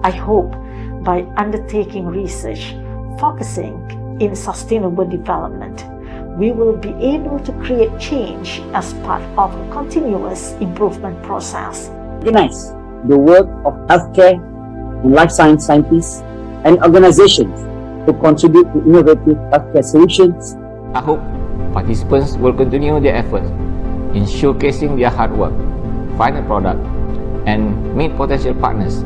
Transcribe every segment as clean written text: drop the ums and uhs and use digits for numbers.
I hope by undertaking research focusing in sustainable development, we will be able to create change as part of a continuous improvement process. Recognize the work of healthcare and life science scientists and organizations who contribute to innovative healthcare solutions. I hope participants will continue their efforts in showcasing their hard work, find a product, and meet potential partners.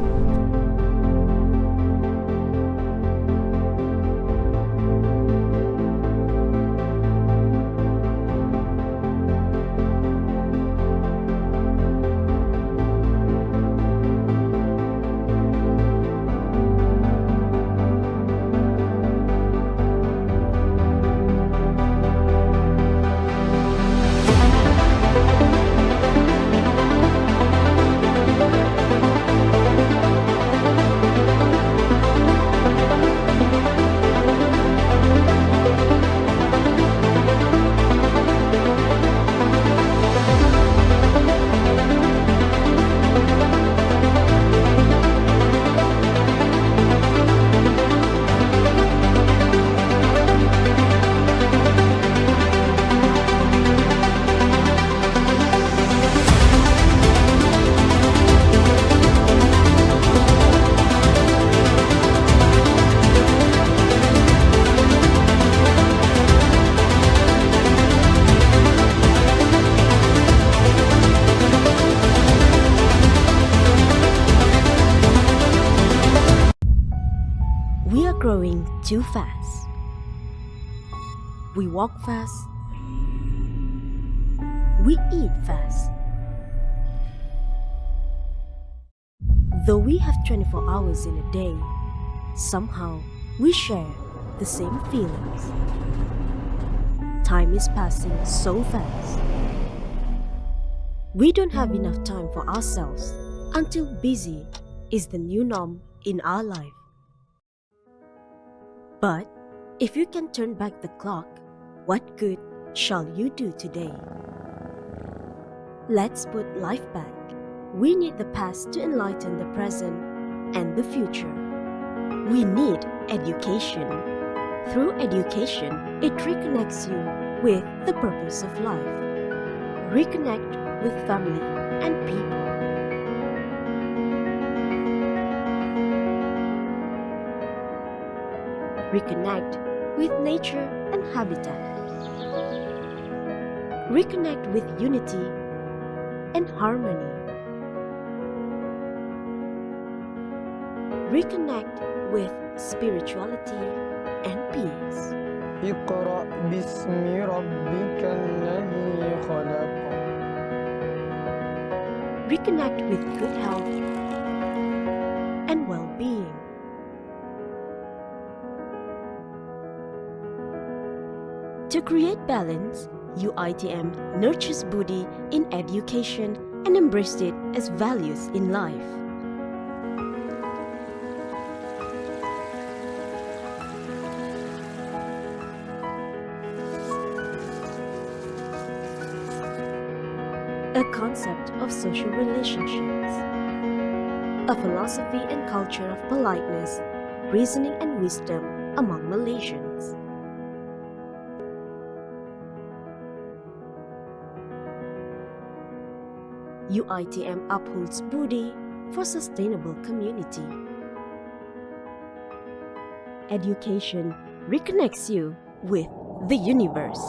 We are growing too fast. We walk fast. We eat fast. Though we have 24 hours in a day, somehow we share the same feelings. Time is passing so fast. We don't have enough time for ourselves until busy is the new norm in our life. But if you can turn back the clock, what good shall you do today? Let's put life back. We need the past to enlighten the present and the future. We need education. Through education, it reconnects you with the purpose of life. Reconnect with family and people. Reconnect with nature and habitat. Reconnect with unity and harmony. Reconnect with spirituality and peace. اقرأ باسم ربك الذي خلق. Reconnect with good health and well-being. To create balance, UITM nurtures Buddhi in education and embraced it as values in life. A concept of social relationships. A philosophy and culture of politeness, reasoning and wisdom among Malaysians. UITM upholds Buddhi for sustainable community. Education reconnects you with the universe.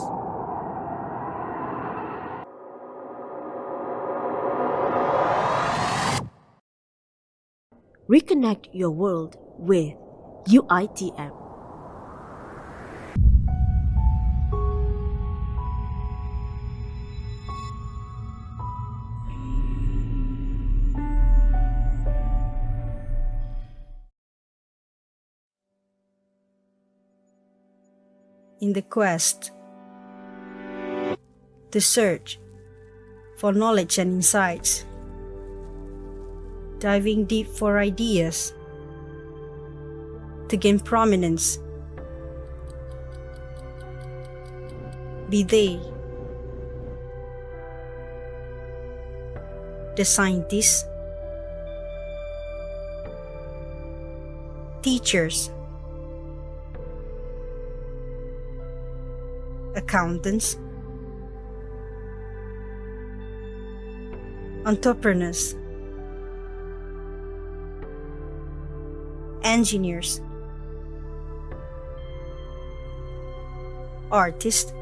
Reconnect your world with UITM. In the quest, the search for knowledge and insights, diving deep for ideas to gain prominence, be they the scientists, teachers, accountants, entrepreneurs, engineers, artists,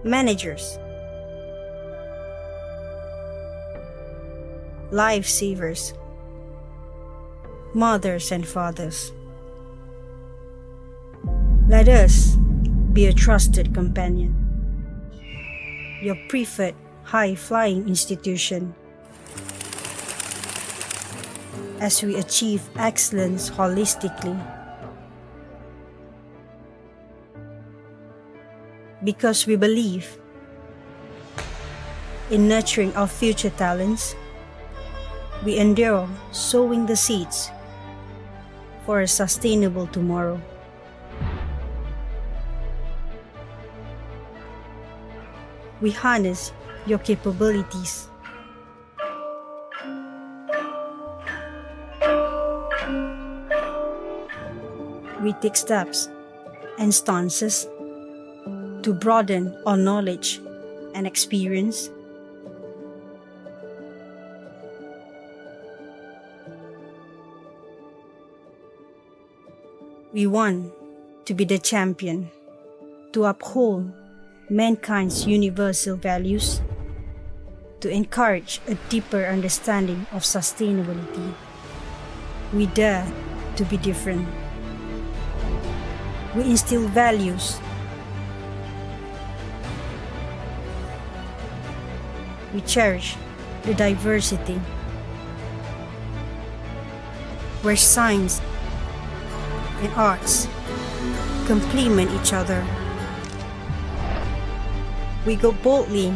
managers, lifesavers, mothers and fathers. Let us be a trusted companion, your preferred high-flying institution, as we achieve excellence holistically. Because we believe in nurturing our future talents, we endure sowing the seeds for a sustainable tomorrow. We harness your capabilities. We take steps and stances to broaden our knowledge and experience. We want to be the champion to uphold mankind's universal values, to encourage a deeper understanding of sustainability. We dare to be different. We instill values. We cherish the diversity, where science and arts complement each other. We go boldly.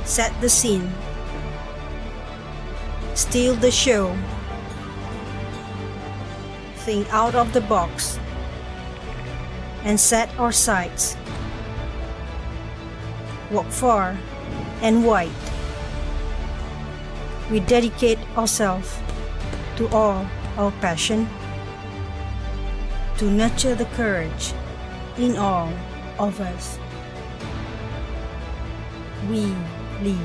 Set the scene. Steal the show. Think out of the box. And set our sights. Walk far and wide. We dedicate ourselves to all our passion, to nurture the courage in all of us. We lead.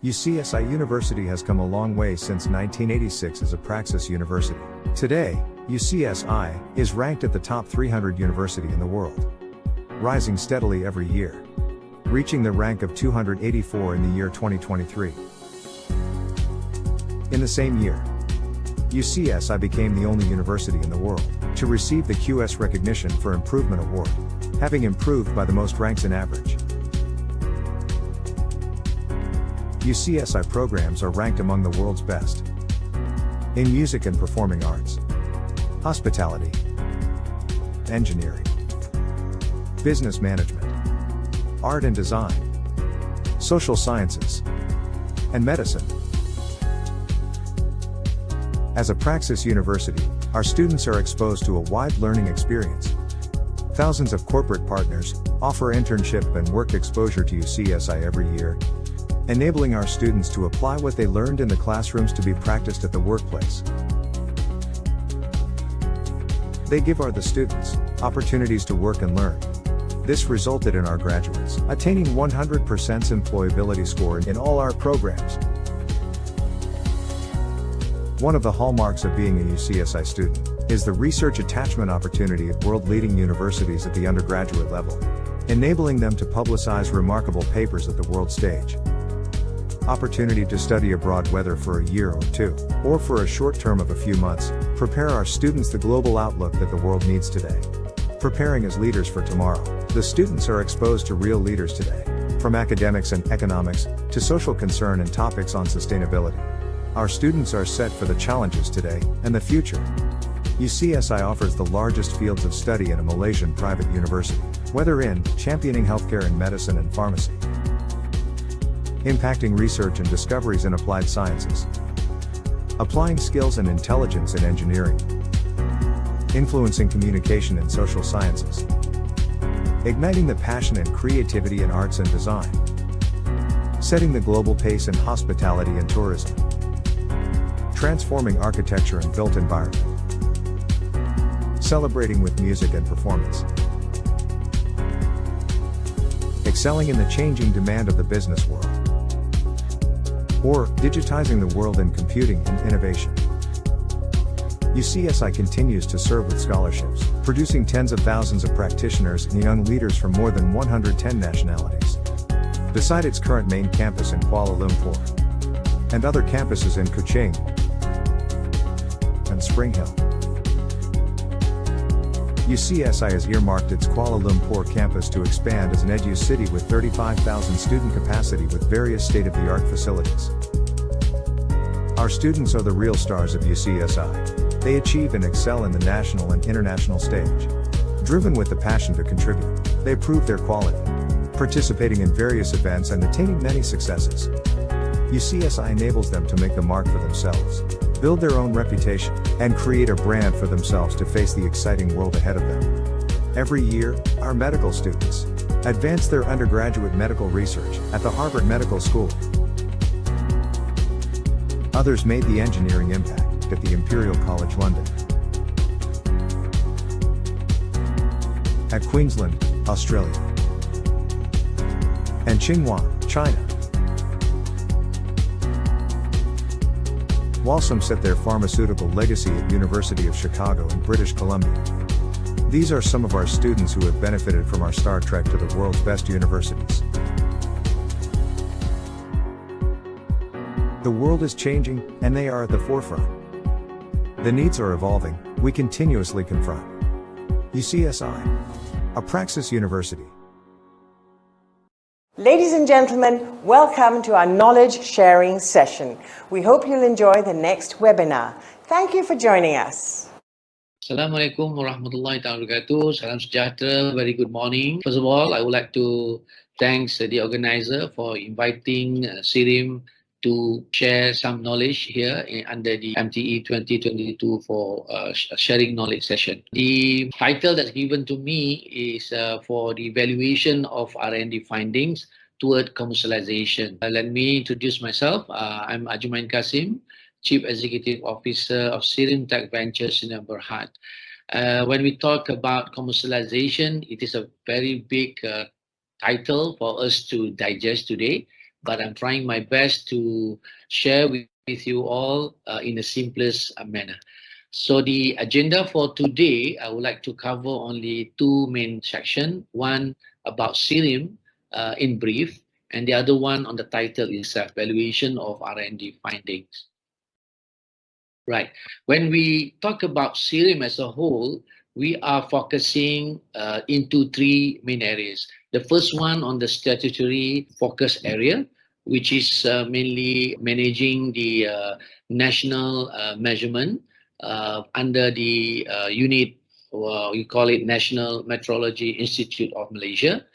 UCSI University has come a long way since 1986 as a Praxis University. Today, UCSI is ranked at the top 300 university in the world, rising steadily every year, reaching the rank of 284 in the year 2023. In the same year, UCSI became the only university in the world to receive the QS Recognition for Improvement Award, having improved by the most ranks in average. UCSI programs are ranked among the world's best in music and performing arts, hospitality, engineering, business management, art and design, social sciences, and medicine. As a Praxis University, our students are exposed to a wide learning experience. Thousands of corporate partners offer internship and work exposure to UCSI every year, enabling our students to apply what they learned in the classrooms to be practiced at the workplace. They give the students opportunities to work and learn. This resulted in our graduates attaining 100% employability score in all our programs. One of the hallmarks of being a UCSI student is the research attachment opportunity at world-leading universities at the undergraduate level, enabling them to publicize remarkable papers at the world stage. opportunity to study abroad, whether for a year or two, or for a short term of a few months, prepare our students the global outlook that the world needs today. Preparing as leaders for tomorrow. The students are exposed to real leaders today, from academics and economics, to social concern and topics on sustainability. Our students are set for the challenges today, and the future. UCSI offers the largest fields of study in a Malaysian private university, whether in championing healthcare and medicine and pharmacy, impacting research and discoveries in applied sciences, applying skills and intelligence in engineering, influencing communication in social sciences, igniting the passion and creativity in arts and design, setting the global pace in hospitality and tourism, transforming architecture and built environment, celebrating with music and performance, excelling in the changing demand of the business world, or digitizing the world in computing and innovation. UCSI continues to serve with scholarships, producing tens of thousands of practitioners and young leaders from more than 110 nationalities. Beside its current main campus in Kuala Lumpur, and other campuses in Kuching and Spring Hill, UCSI has earmarked its Kuala Lumpur campus to expand as an edu city with 35,000 student capacity with various state-of-the-art facilities. Our students are the real stars of UCSI. They achieve and excel in the national and international stage. Driven with the passion to contribute, they prove their quality, participating in various events and attaining many successes. UCSI enables them to make the mark for themselves, build their own reputation, and create a brand for themselves to face the exciting world ahead of them. Every year, our medical students advance their undergraduate medical research at the Harvard Medical School. Others made the engineering impact at the Imperial College London, at Queensland, Australia, and Tsinghua, China. While some set their pharmaceutical legacy at University of Chicago and British Columbia. These are some of our students who have benefited from our Star Trek to the world's best universities. The world is changing, and they are at the forefront. The needs are evolving, we continuously confront. UCSI, a Praxis University. Ladies and gentlemen, welcome to our knowledge sharing session. We hope you'll enjoy the next webinar. Thank you for joining us. Assalamualaikum warahmatullahi wabarakatuh. Salam sejahtera. Very good morning. First of all, I would like to thank the organizer for inviting SIRIM to share some knowledge here under the MTE 2022 for sharing knowledge session. The title that's given to me is for the evaluation of R&D findings toward commercialization. Let me introduce myself. I'm Ajumain Kasim, Chief Executive Officer of SIRIM Tech Ventures in Berhad. When we talk about commercialization, it is a very big title for us to digest today, but I'm trying my best to share with you all in the simplest manner. So the agenda for today, I would like to cover only two main sections. One about SIRIM in brief, and the other one on the title is evaluation of R&D findings. Right. When we talk about SIRIM as a whole, we are focusing into three main areas. The first one on the statutory focus area, which is mainly managing the national measurement under the unit, we call it National Metrology Institute of Malaysia.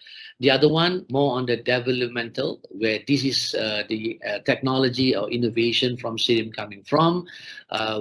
The other one more on the developmental, where this is the technology or innovation from SIRIM coming from,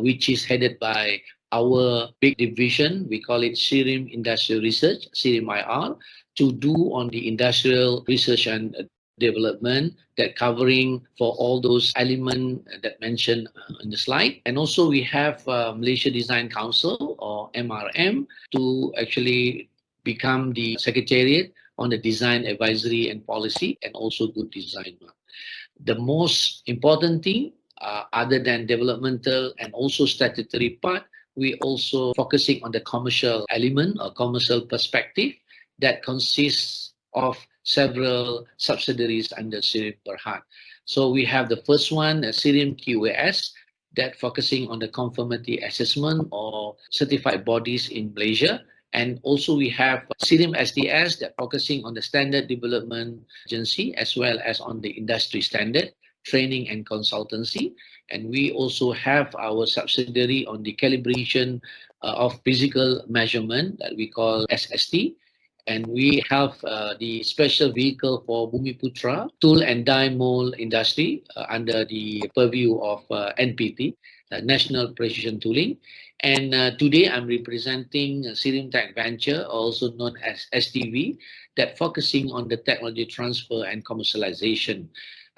which is headed by our big division. We call it SIRIM Industrial Research, SIRIM IR, to do on the industrial research and development that covering for all those elements that mentioned in the slide. And also we have Malaysia Design Council or MRM to actually become the secretariat on the design advisory and policy and also good design. The most important thing other than developmental and also statutory part, we also focusing on the commercial element or commercial perspective that consists of several subsidiaries under SIRIM Berhad. So we have the first one, SIRIM QAS, that focusing on the conformity assessment or certified bodies in Malaysia. And also we have SIRIM SDS that focusing on the standard development agency as well as on the industry standard, training and consultancy. And we also have our subsidiary on the calibration of physical measurement that we call SST. And we have the special vehicle for Bumiputra tool and die mold industry under the purview of NPT, National Precision Tooling. And today I'm representing Sirim Tech Venture, also known as STV, that focusing on the technology transfer and commercialization.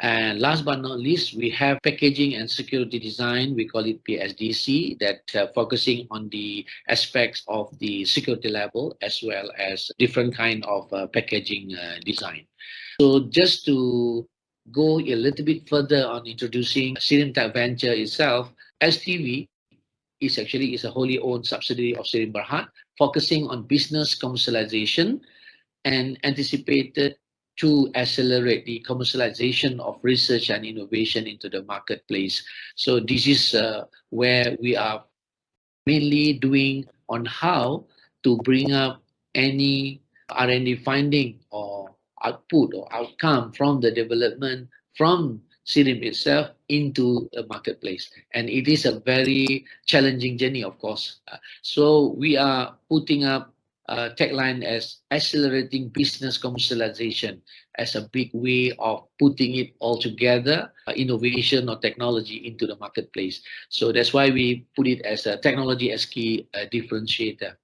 And last but not least, we have packaging and security design. We call it PSDC, that focusing on the aspects of the security level as well as different kind of packaging design. So just to go a little bit further on introducing Sirim Tech Venture itself, STV is a wholly owned subsidiary of Sirim Berhad, focusing on business commercialization and anticipated to accelerate the commercialization of research and innovation into the marketplace. So this is where we are mainly doing on how to bring up any R&D finding or output or outcome from the development from Sirim itself into the marketplace. And it is a very challenging journey, of course. So we are putting up tagline as accelerating business commercialization as a big way of putting it all together, innovation or technology into the marketplace. So that's why we put it as a technology as key differentiator.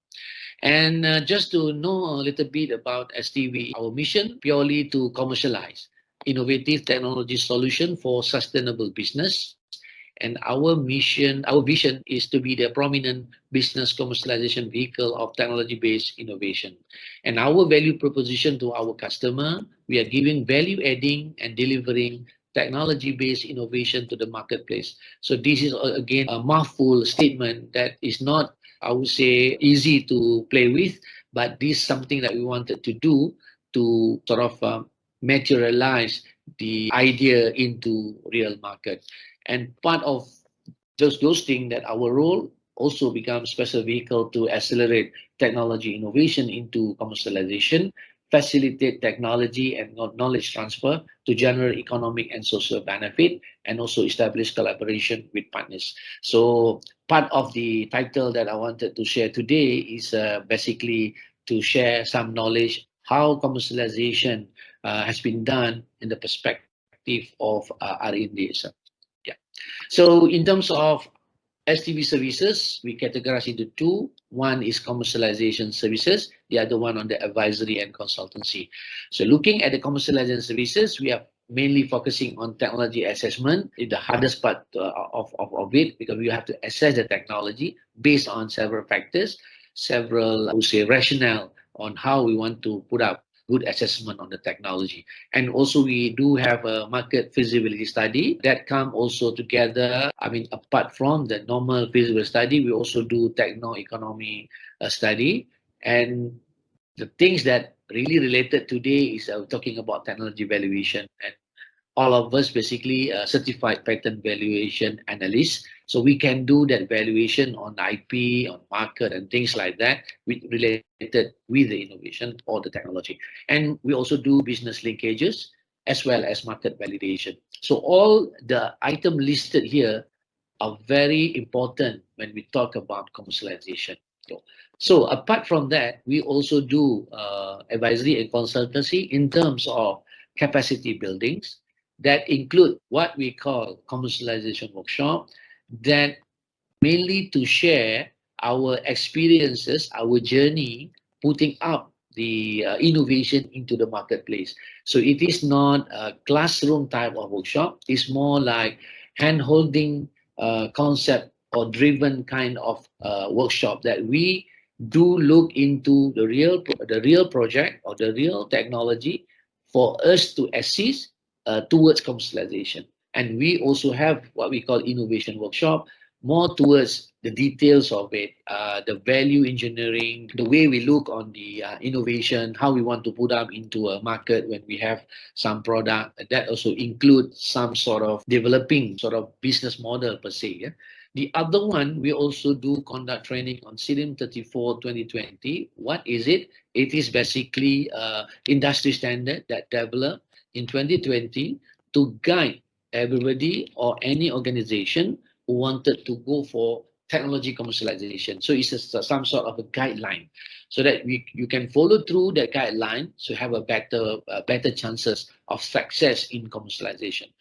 And just to know a little bit about STV, our mission purely to commercialize innovative technology solution for sustainable business. And our mission, our vision is to be the prominent business commercialization vehicle of technology-based innovation. And our value proposition to our customer, we are giving value adding and delivering technology-based innovation to the marketplace. So this is again a mouthful statement that is not, I would say, easy to play with, but this is something that we wanted to do to sort of materialize the idea into real market. And part of those things that our role also becomes special vehicle to accelerate technology innovation into commercialization, facilitate technology and knowledge transfer to generate economic and social benefit, and also establish collaboration with partners. So part of the title that I wanted to share today is basically to share some knowledge how commercialization has been done in the perspective of R&D. So in terms of STV services, we categorize into two. One is commercialization services, the other one on the advisory and consultancy. So looking at the commercialization services, we are mainly focusing on technology assessment. It's the hardest part of it because we have to assess the technology based on several factors, several, I would say, rationale on how we want to put up good assessment on the technology. And also we do have a market feasibility study that come also together. I mean, apart from the normal feasibility study, we also do techno-economy study. And the things that really related today is talking about technology valuation. And all of us basically certified patent valuation analysts. So we can do that valuation on IP, on market and things like that related with the innovation or the technology. And we also do business linkages as well as market validation. So all the items listed here are very important when we talk about commercialization. So apart from that, we also do advisory and consultancy in terms of capacity buildings that include what we call commercialization workshop that mainly to share our experiences, our journey, putting up the innovation into the marketplace. So it is not a classroom type of workshop. It's more like hand-holding concept or driven kind of workshop that we do look into the real project or the real technology for us to assist towards commercialization. And we also have what we call innovation workshop more towards the details of it, the value engineering, the way we look on the innovation, how we want to put up into a market when we have some product. That also includes some sort of developing sort of business model per se. Yeah? The other one, we also do conduct training on CIRIM 34 2020. What is it? It is basically industry standard that developed in 2020 to guide everybody or any organization who wanted to go for technology commercialization. So it's some sort of a guideline so that you can follow through that guideline to have a better chances of success in commercialization.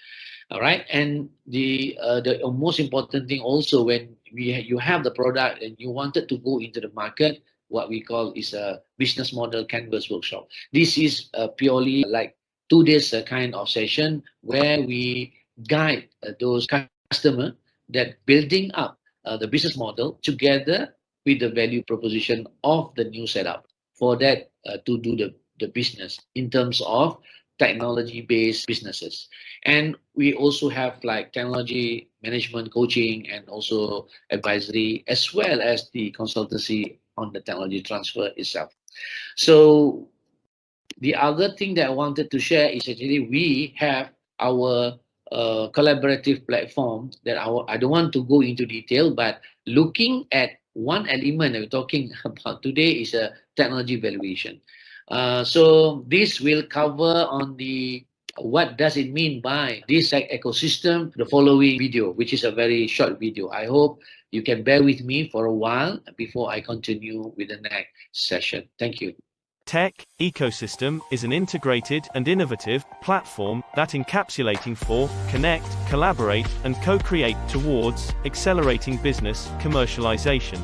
All right, and the most important thing also, when you have the product and you wanted to go into the market, what we call is a business model canvas workshop. This is purely like 2 days kind of session where we guide those customers that building up the business model together with the value proposition of the new setup for that to do the business in terms of technology-based businesses. And we also have like technology management coaching and also advisory, as well as the consultancy on the technology transfer itself. So the other thing that I wanted to share is actually we have our collaborative platform that I don't want to go into detail, but looking at one element that we're talking about today is a technology valuation. So this will cover on the what does it mean by this ecosystem, the following video, which is a very short video. I hope you can bear with me for a while before I continue with the next session. Thank you. Tech ecosystem is an integrated and innovative platform that encapsulating for, connect, collaborate, and co-create towards accelerating business commercialization.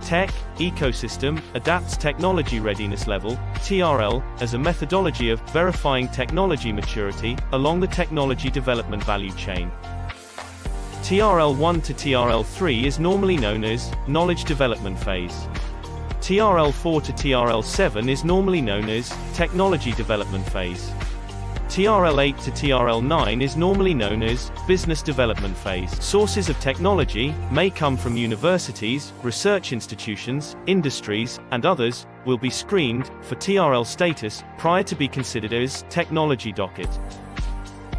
Tech ecosystem adapts technology readiness level (TRL) as a methodology of verifying technology maturity along the technology development value chain. TRL 1 to TRL 3 is normally known as knowledge development phase. TRL 4 to TRL 7 is normally known as technology development phase. TRL 8 to TRL 9 is normally known as business development phase. Sources of technology may come from universities, research institutions, industries, and others will be screened for TRL status prior to be considered as technology docket.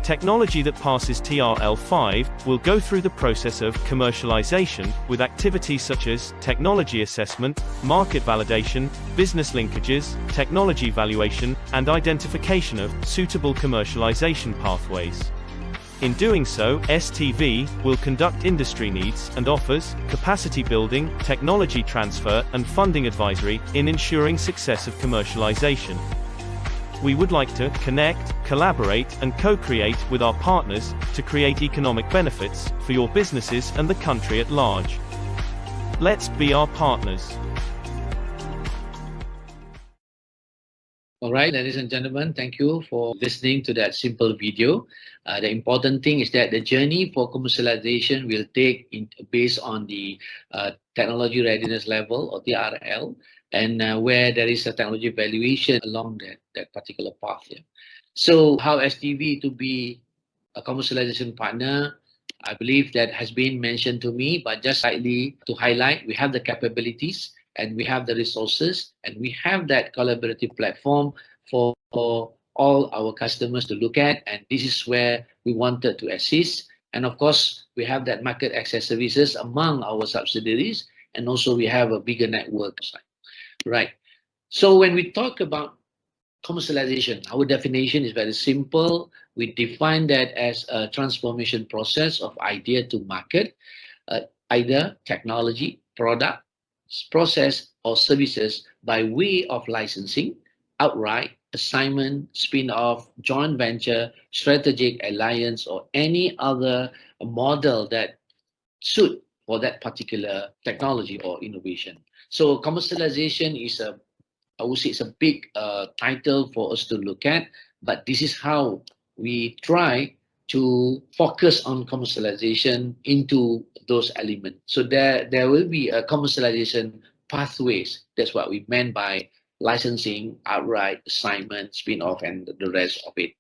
Technology that passes TRL 5 will go through the process of commercialization with activities such as technology assessment, market validation, business linkages, technology valuation, and identification of suitable commercialization pathways. In doing so, STV will conduct industry needs and offers, capacity building, technology transfer, and funding advisory in ensuring success of commercialization. We would like to connect, collaborate, and co-create with our partners to create economic benefits for your businesses and the country at large. Let's be our partners. All right, ladies and gentlemen, thank you for listening to that simple video. The important thing is that the journey for commercialization will take based on the technology readiness level or TRL, and where there is a technology evaluation along that particular path. Yeah. So how STV to be a commercialization partner, I believe that has been mentioned to me, but just slightly to highlight, we have the capabilities and we have the resources and we have that collaborative platform for all our customers to look at, and this is where we wanted to assist. And of course, we have that market access services among our subsidiaries, and also we have a bigger network. Right. So when we talk about commercialization, our definition is very simple. We define that as a transformation process of idea to market, either technology, product, process, or services by way of licensing, outright, assignment, spin-off, joint venture, strategic alliance, or any other model that suit for that particular technology or innovation. So commercialization is I would say it's a big title for us to look at, but this is how we try to focus on commercialization into those elements. So there will be a commercialization pathways. That's what we meant by licensing, outright, assignment, spin-off, and the rest of it.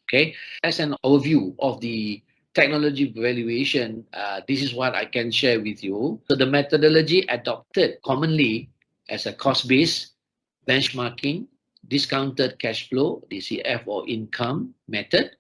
Okay, as an overview of the technology valuation, this is what I can share with you. So the methodology adopted commonly as a cost-based benchmarking, discounted cash flow, DCF or income method.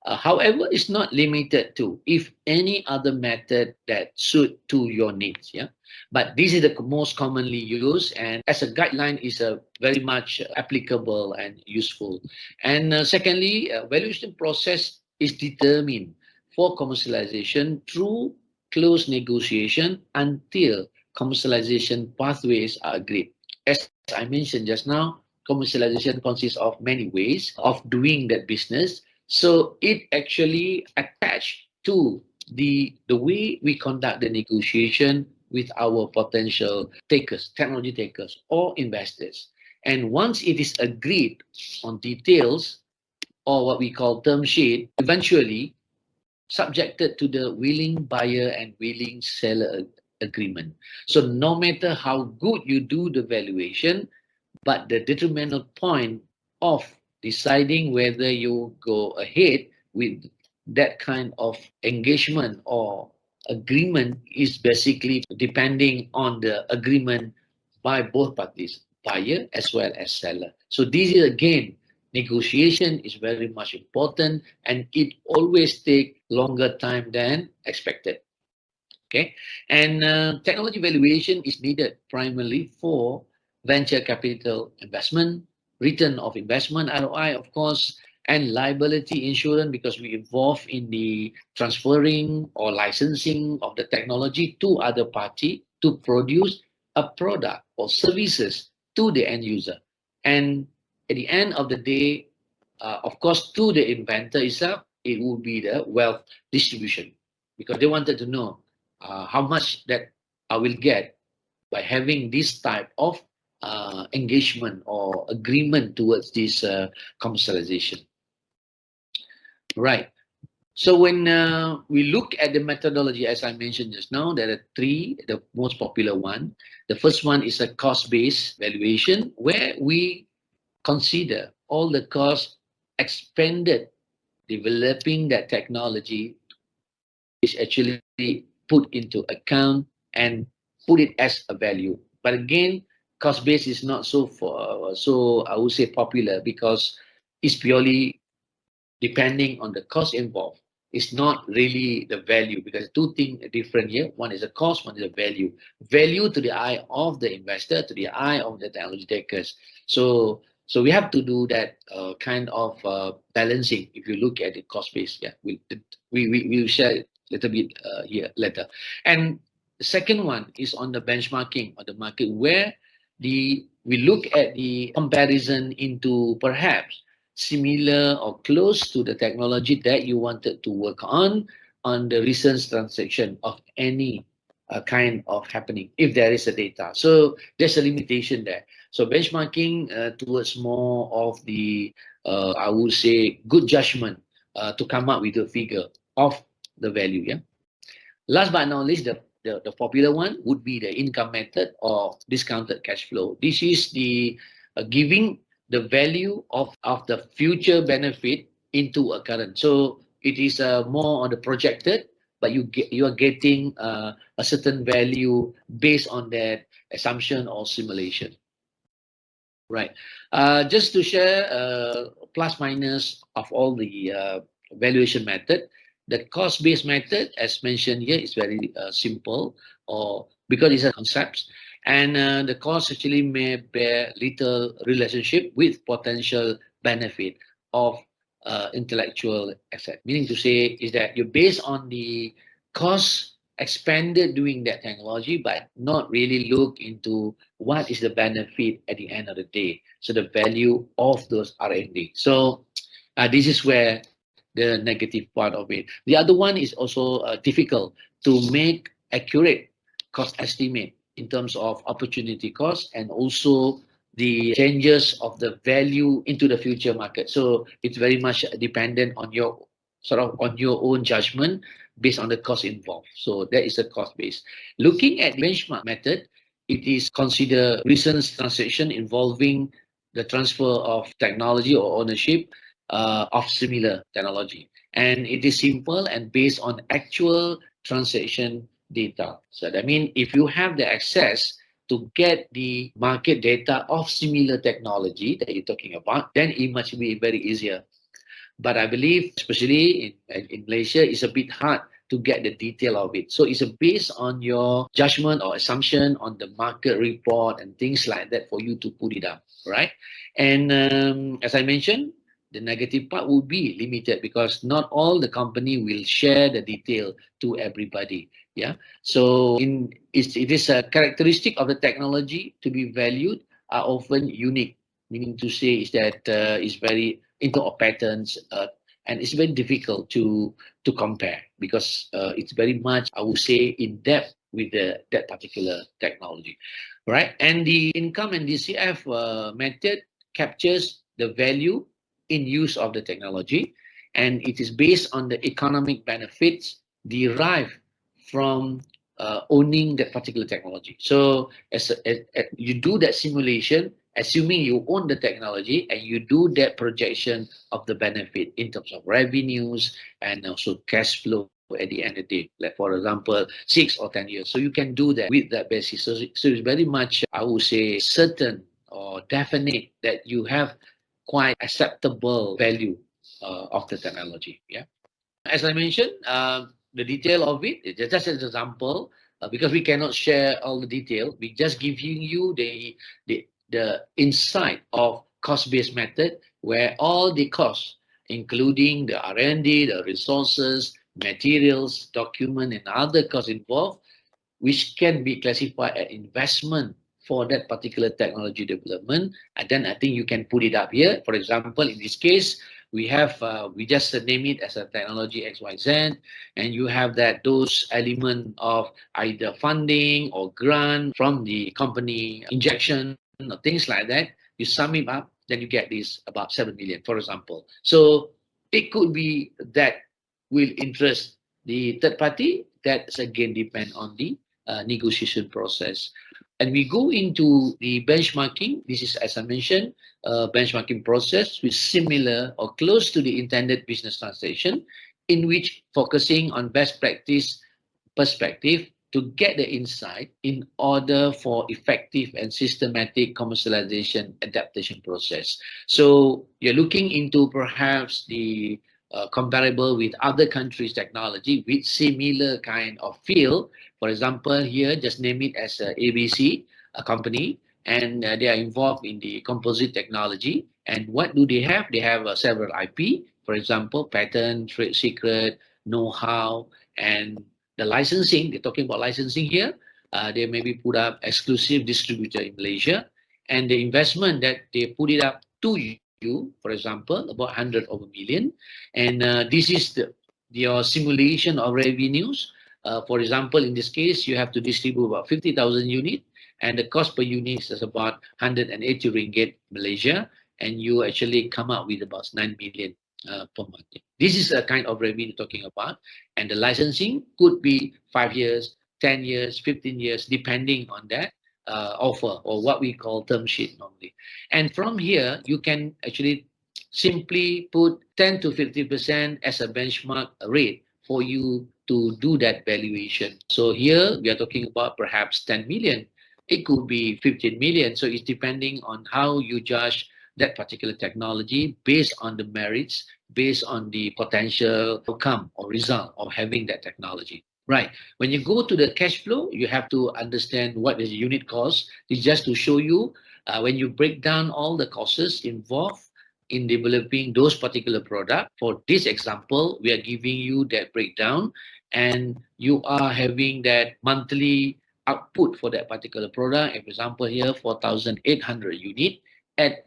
However, it's not limited to if any other method that suit to your needs. Yeah, but this is the most commonly used, and as a guideline is a very much applicable and useful. And secondly, valuation process is determined for commercialization through close negotiation until commercialization pathways are agreed. As I mentioned just now, commercialization consists of many ways of doing that business. So it actually attached to the way we conduct the negotiation with our potential takers, technology takers, or investors. And once it is agreed on details or what we call term sheet, eventually subjected to the willing buyer and willing seller agreement. So no matter how good you do the valuation, but the detrimental point of deciding whether you go ahead with that kind of engagement or agreement is basically depending on the agreement by both parties, buyer as well as seller. So this is again, negotiation is very much important, and it always take longer time than expected. Okay, and technology valuation is needed primarily for venture capital investment, return of investment ROI, of course, and liability insurance because we involve in the transferring or licensing of the technology to other party to produce a product or services to the end user. And at the end of the day, of course, to the inventor itself, it will be the wealth distribution because they wanted to know how much that I will get by having this type of engagement or agreement towards this commercialization. Right. So when we look at the methodology, as I mentioned just now, there are three, the most popular one. The first one is a cost-based valuation where we consider all the costs expended developing that technology is actually put into account and put it as a value. But again, cost base is not so I would say popular because it's purely depending on the cost involved. It's not really the value because two things are different here. One is a cost, one is a value. Value to the eye of the investor, to the eye of the technology takers. So we have to do that kind of balancing. If you look at the cost base, yeah, we'll share it a little bit here later. And the second one is on the benchmarking of the market where we look at the comparison into perhaps similar or close to the technology that you wanted to work on the recent transaction of any kind of happening if there is a data. So there's a limitation there. So benchmarking towards more of the, I would say, good judgment to come up with a figure of the value. Yeah. Last but not least, the popular one would be the income method or discounted cash flow. This is the giving the value of the future benefit into a current. So it is more on the projected, but you are getting a certain value based on that assumption or simulation. Right. Just to share plus minus of all the valuation method. The cost-based method, as mentioned here, is very simple, or because it's a concept, and the cost actually may bear little relationship with potential benefit of intellectual asset. Meaning to say is that you're based on the cost expended doing that technology, but not really look into what is the benefit at the end of the day. So the value of those R&D. So this is where the negative part of it. The other one is also difficult to make accurate cost estimate in terms of opportunity cost and also the changes of the value into the future market. So it's very much dependent on your on your own judgment based on the cost involved. So that is a cost base. Looking at benchmark method, it is consider recent transaction involving the transfer of technology or ownership of similar technology. and it is simple and based on actual transaction data. So that means if you have the access to get the market data of similar technology that you're talking about, then it must be very easier. But I believe, especially in Malaysia, it's a bit hard to get the detail of it. So it's based on your judgment or assumption on the market report and things like that for you to put it up, right? And as I mentioned, the negative part will be limited because not all the company will share the detail to everybody. Yeah. So it is a characteristic of the technology to be valued are often unique, meaning to say is that it's very into a patterns and it's very difficult to compare because it's very much, I would say, in depth with that particular technology, right? And the income and DCF method captures the value in use of the technology, and it is based on the economic benefits derived from owning that particular technology. So as you do that simulation, assuming you own the technology and you do that projection of the benefit in terms of revenues and also cash flow at the end of the day, like for example 6 or 10 years. So you can do that with that basis. So it's very much, I would say, certain or definite that you have quite acceptable value of the technology. Yeah. As I mentioned, the detail of it, just as an example, because we cannot share all the detail, we just giving you the insight of cost-based method where all the costs, including the R&D, the resources, materials, document, and other costs involved, which can be classified as investment for that particular technology development. And then I think you can put it up here. For example, in this case, we have we just name it as a technology XYZ, and you have that those element of either funding or grant from the company, injection or things like that. You sum it up, then you get this about 7 million, for example. So it could be that will interest the third party. That's again depend on the negotiation process. And we go into the benchmarking. This is, as I mentioned, benchmarking process with similar or close to the intended business transaction, in which focusing on best practice perspective to get the insight in order for effective and systematic commercialization adaptation process. So you're looking into perhaps the comparable with other countries' technology with similar kind of field. For example, here, just name it as ABC, a company, and they are involved in the composite technology. And what do they have? They have several IP, for example, patent, trade secret, know-how, and the licensing. They're talking about licensing here. They maybe put up exclusive distributor in Malaysia, and the investment that they put it up to you, for example, about 100 over million. And this is your simulation of revenues. For example, in this case, you have to distribute about 50,000 units, and the cost per unit is about 180 ringgit Malaysia, and you actually come out with about 9 million per month. This is a kind of revenue talking about, and the licensing could be 5 years, 10 years, 15 years, depending on that offer or what we call term sheet normally. And from here, you can actually simply put 10 to 50% as a benchmark rate for you to do that valuation. So here we are talking about perhaps 10 million. It could be 15 million. So it's depending on how you judge that particular technology based on the merits, based on the potential outcome or result of having that technology. Right. When you go to the cash flow, you have to understand what is the unit cost. It's just to show you when you break down all the costs involved in developing those particular product. For this example, we are giving you that breakdown, and you are having that monthly output for that particular product. For example, here 4,800 unit at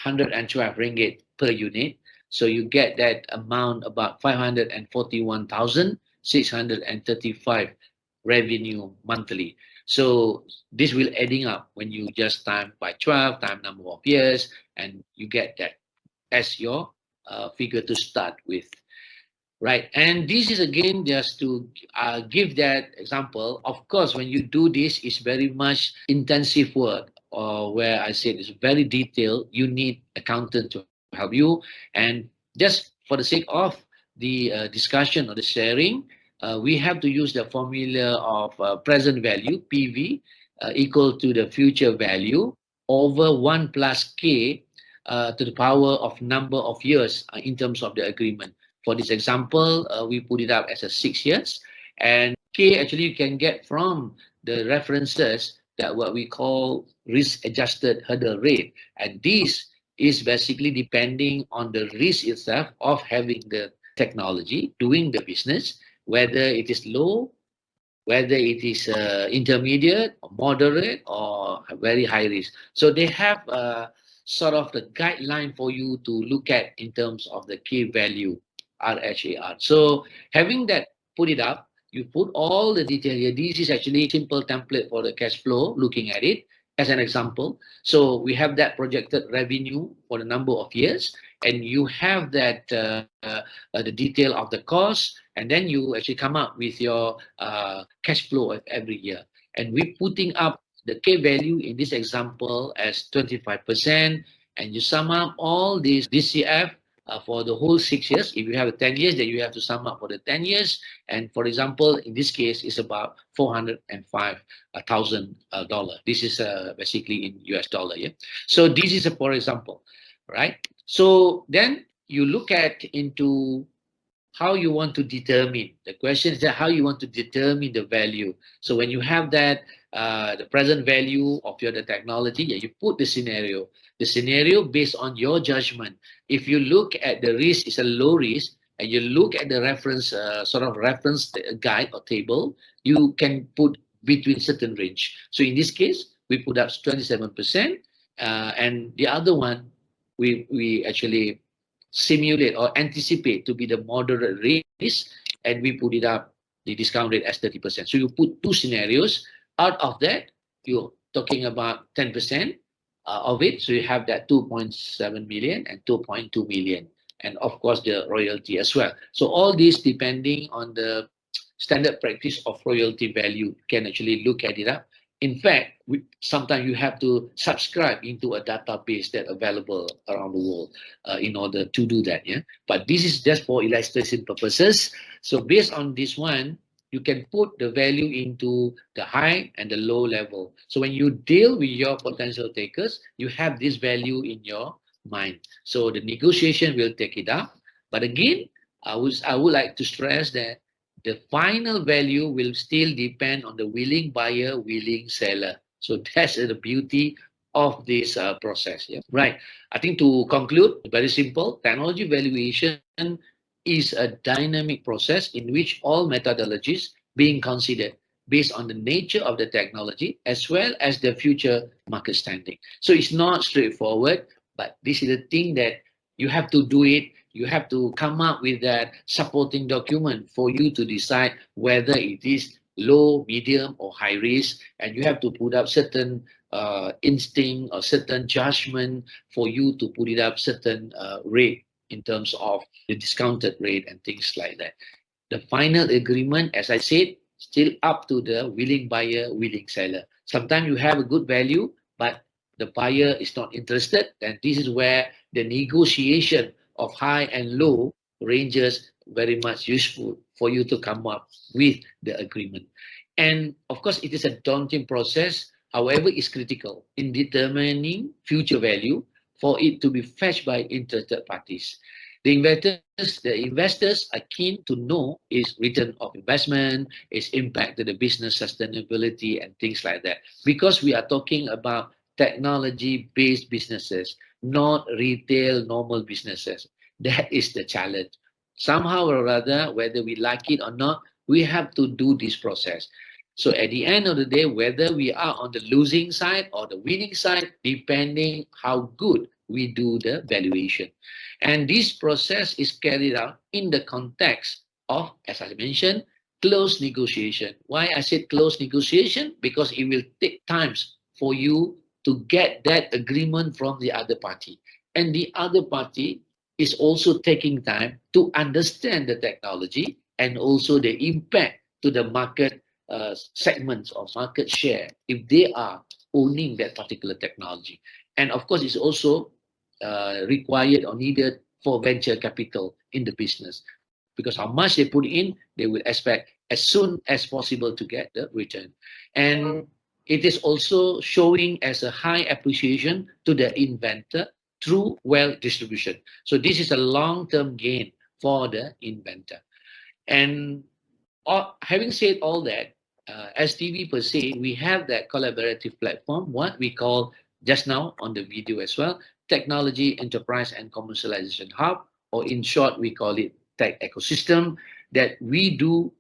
112 ringgit per unit. So you get that amount about 541,635 revenue monthly. So this will adding up when you just time by 12 time number of years, and you get that as your figure to start with. Right. And this is again just to give that example. Of course, when you do this, it's very much intensive work, or where I said it's very detailed. You need accountant to help you. And just for the sake of the discussion or the sharing, we have to use the formula of present value, PV, equal to the future value over 1 plus K to the power of number of years in terms of the agreement. For this example, we put it up as a 6 years, and K actually you can get from the references that what we call risk-adjusted hurdle rate, and this is basically depending on the risk itself of having the technology, doing the business, whether it is low, whether it is intermediate, or moderate, or very high risk. So they have sort of the guideline for you to look at in terms of the key value, RHAR. So having that, put it up, you put all the detail here. This is actually a simple template for the cash flow, looking at it as an example. So we have that projected revenue for the number of years, and you have that the detail of the cost, and then you actually come up with your cash flow of every year. And we're putting up the K value in this example as 25%, and you sum up all these DCF for the whole 6 years. If you have 10 years, then you have to sum up for the 10 years. And for example, in this case, it's about $405,000. This is basically in US dollar. Yeah. So this is for example, right? So then you look at into how you want to determine. The question is that how you want to determine the value. So when you have that, the present value of your the technology, yeah, you put the scenario. The scenario based on your judgment. If you look at the risk is a low risk, and you look at the reference, sort of reference guide or table, you can put between certain range. So in this case, we put up 27%, and the other one, we actually simulate or anticipate to be the moderate risk, and we put it up the discount rate as 30%. So you put two scenarios. Out of that, you're talking about 10% of it. So you have that 2.7 million and 2.2 million. And of course, the royalty as well. So all this depending on the standard practice of royalty value, can actually look at it up. In fact, sometimes you have to subscribe into a database that available around the world in order to do that. Yeah, but this is just for illustration purposes. So based on this one, you can put the value into the high and the low level. So when you deal with your potential takers, you have this value in your mind. So the negotiation will take it up. But again, I would like to stress that the final value will still depend on the willing buyer, willing seller. So that's the beauty of this process. Yeah, right. I think to conclude, very simple. Technology valuation is a dynamic process in which all methodologies being considered based on the nature of the technology as well as the future market standing. So it's not straightforward, but this is the thing that you have to do it. You have to come up with that supporting document for you to decide whether it is low, medium, or high risk, and you have to put up certain instinct or certain judgment for you to put it up certain rate in terms of the discounted rate and things like that. The final agreement, as I said, still up to the willing buyer, willing seller. Sometimes you have a good value, but the buyer is not interested, and this is where the negotiation of high and low ranges very much useful for you to come up with the agreement. And of course, it is a daunting process. However, it's critical in determining future value for it to be fetched by interested parties. The investors are keen to know its return of investment, its impact to the business sustainability, and things like that. Because we are talking about technology-based businesses, not retail normal businesses. That is the challenge. Somehow or other, whether we like it or not, we have to do this process. So at the end of the day, whether we are on the losing side or the winning side, depending how good we do the valuation. And this process is carried out in the context of, as I mentioned, close negotiation. Why I said close negotiation? Because it will take times for you to get that agreement from the other party. And the other party is also taking time to understand the technology and also the impact to the market segments or market share if they are owning that particular technology. And of course, it's also required or needed for venture capital in the business. because how much they put in, they will expect as soon as possible to get the return. And it is also showing as a high appreciation to the inventor through wealth distribution. So this is a long-term gain for the inventor. And having said all that, STV per se, we have that collaborative platform, what we call just now on the video as well, Technology, Enterprise and Commercialization Hub, or in short, we call it Tech Ecosystem, that we do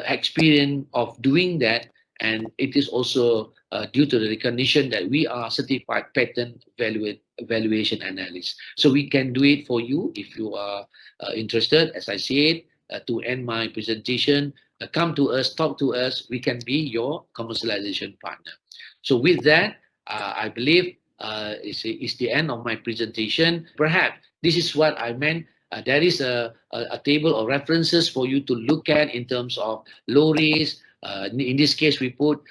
experience of doing that. And it is also due to the recognition that we are certified patent evaluation analyst. So we can do it for you if you are interested. As I said, to end my presentation, come to us, talk to us. We can be your commercialization partner. So with that, I believe it's the end of my presentation. Perhaps this is what I meant. There is a table of references for you to look at in terms of low risk. In this case, we put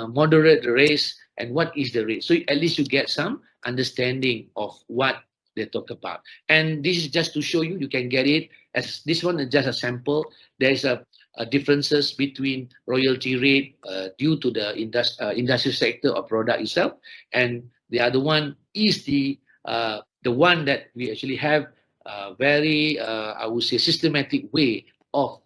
moderate risk and what is the risk. So at least you get some understanding of what they talk about. And this is just to show you, you can get it as this one is just a sample. There's a differences between royalty rate due to the industrial sector or product itself, and the other one is the one that we actually have very I would say systematic way of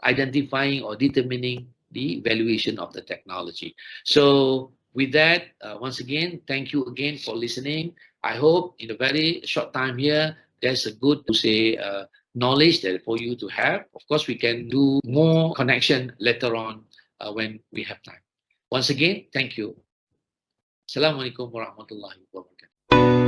identifying or determining the valuation of the technology. So with that, once again, thank you again for listening. I hope in a very short time here, there's a good to say knowledge that for you to have. Of course, we can do more connection later on when we have time. Once again, thank you. Assalamualaikum warahmatullahi wabarakatuh.